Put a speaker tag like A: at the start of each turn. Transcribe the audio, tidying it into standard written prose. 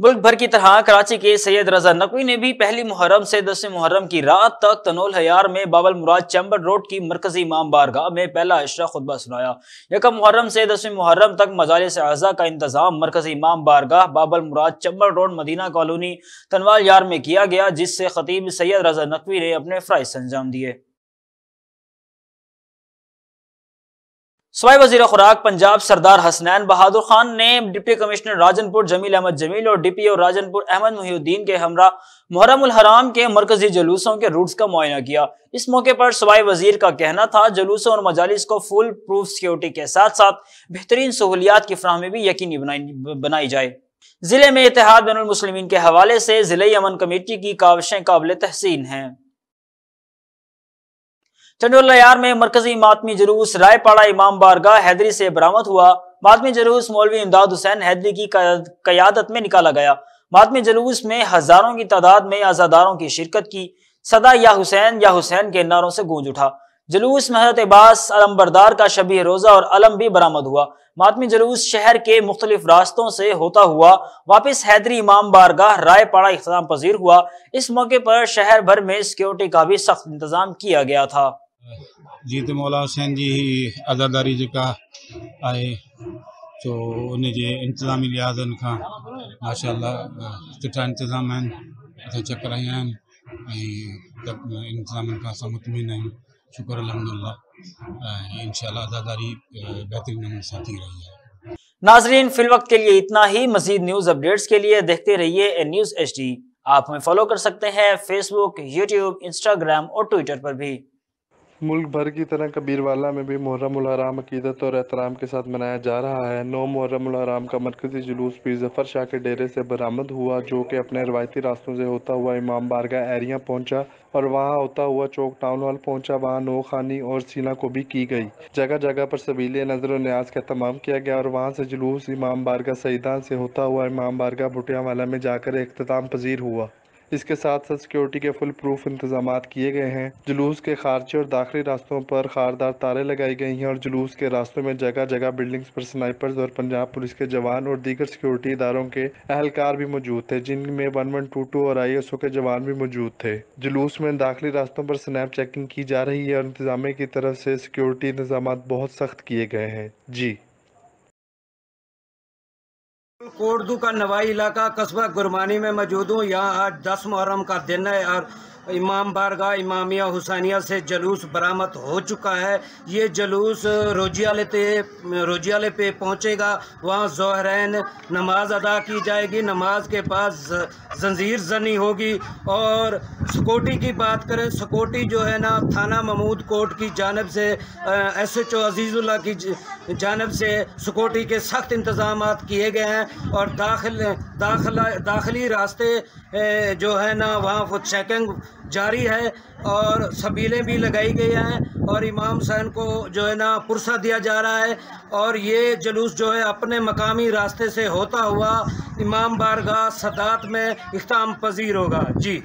A: मुल्क भर की तरह कराची के सैयद रजा नकवी ने भी पहली मुहर्रम से 10वीं मुहर्रम की रात तक तनोल हयार में बाबल मुराद चैम्बर रोड की मरकजी इमाम बारगाह में पहला इशरा खुतबा सुनाया। यकम मुहर्रम से 10वीं मुहर्रम तक मजालिस आज़ा का इंतजाम मरकजी इमाम बारगाह बाबल मुराद चैम्बर रोड मदीना कॉलोनी तनवाल यार में किया गया, जिससे खतीब सैयद रजा नकवी ने अपने फ़राइज़ अंजाम दिए। सूबाई वज़ीर खुराक पंजाब सरदार हसनैन बहादुर खान ने डिप्टी कमिश्नर राजनपुर जमील अहमद जमील और DPO राजनपुर अहमद मुहिउद्दीन के हमरा मुहर्रम उल हराम के मरकजी जुलूसों के रूट्स का मुआयना किया। इस मौके पर सूबाई वजीर का कहना था, जुलूसों और मजालिस को फुल प्रूफ सिक्योरिटी के साथ साथ बेहतरीन सहूलियात की फराहमी भी यकीनी बनाई जाए। जिले में इत्तेहाद बैनुल मुस्लिमीन के हवाले से जिले अमन कमेटी की काविशें काबिल तहसीन हैं। तनोल यार में मरकजी मातमी जुलूस रायपाड़ा इमाम बारगाह हैदरी से बरामद हुआ। मातमी जुलूस मौलवी इमदाद हुसैन हैदरी की कयादत में निकाला गया। मातमी जुलूस में हजारों की तादाद में आजादारों की शिरकत की। सदा या हुसैन के नारों से गूंज उठा। जुलूस में हज़रत अब्बास अलमबरदार का शबीह रोजा और अलम भी बरामद हुआ। मातमी जुलूस शहर के मुख्तलिफ रास्तों से होता हुआ वापस हैदरी इमाम बारगाह रायपाड़ा इख्तिताम पजीर हुआ। इस मौके पर शहर भर में सिक्योरिटी का भी सख्त इंतजाम किया गया था।
B: जीत मौला हुसैन जी आज़ादारी जेका आहे तो उन जे इंतज़ामी लिहाज़नि खां माशाअल्लाह सुठा इंतज़ाम आहिनि, चकर आया आहिनि ऐं इंतज़ामनि खां असां मुतमिन आहियूं। शुक्र अल्हम्दुलिल्लाह, इंशाअल्लाह आज़ादारी बेहतरीन नमूने सां थी रही है।
A: नाजरीन, फिल वक्त के लिए इतना ही। मजीद न्यूज़ अपडेट्स के लिए देखते रहिए न्यूज़ HD। आप हमें फॉलो कर सकते हैं फेसबुक, यूट्यूब, इंस्टाग्राम और ट्विटर पर भी।
C: मुल्क भर की तरह कबीरवाला में भी मुहर्रम उल हराम अकीदत और एहतराम के साथ मनाया जा रहा है। 9 मुहर्रम उल हराम का मरकजी जुलूस पीर ज़फ़र शाह के डेरे से बरामद हुआ, जो कि अपने रवायती रास्तों से होता हुआ इमाम बारगाह एरिया पहुंचा और वहां होता हुआ चौक टाउन हॉल पहुंचा। वहां नोखानी और सीना को भी की गई। जगह जगह पर सबीले नजर और न्याज का तमाम किया गया और वहां से जुलूस इमाम बारगाह सईदान से होता हुआ इमाम बारगाह भुटियावाला में जाकर इख्तिताम पजीर हुआ। इसके साथ साथ सिक्योरिटी के फुल प्रूफ इंतजामात किए गए हैं। जुलूस के खारची और दाखिली रास्तों पर खारदार तारे लगाई गई हैं और जुलूस के रास्तों में जगह जगह बिल्डिंग्स पर स्नाइपर्स और पंजाब पुलिस के जवान और दीगर सिक्योरिटी इदारों के अहलकार भी मौजूद थे, जिनमें 1122 और ISO के जवान भी मौजूद थे। जुलूस में दाखिली रास्तों पर स्नैप चेकिंग की जा रही है और इंतजामिया की तरफ से सिक्योरिटी इंतजामात बहुत सख्त किए गए हैं। जी
D: कोटदू का नवाई इलाका कस्बा गुरमानी में मौजूद हूँ। यहाँ आज 10 मुहर्रम का दिन है और इमाम बारगाह इमामिया हुसैनिया से जुलूस बरामद हो चुका है। ये जुलूस रोजियाले पे पहुँचेगा। वहाँ ज़ोहरैन नमाज अदा की जाएगी। नमाज के बाद जंजीर जनी होगी। और सिक्योरिटी की बात करें, सिक्योरिटी जो है ना थाना महमूद कोट की जानब से SHO अजीज़ुल्लाह की जानब से सिक्योरिटी के सख्त इंतजाम किए गए हैं और दाखिली रास्ते जो है ना वहाँ वो चेकिंग जारी है और सबीलें भी लगाई गई हैं और इमाम हुसैन को जो है ना पुरसा दिया जा रहा है। और ये जुलूस जो है अपने मकामी रास्ते से होता हुआ इमाम बारगाह सदात में इख्तिताम पजीर होगा। जी।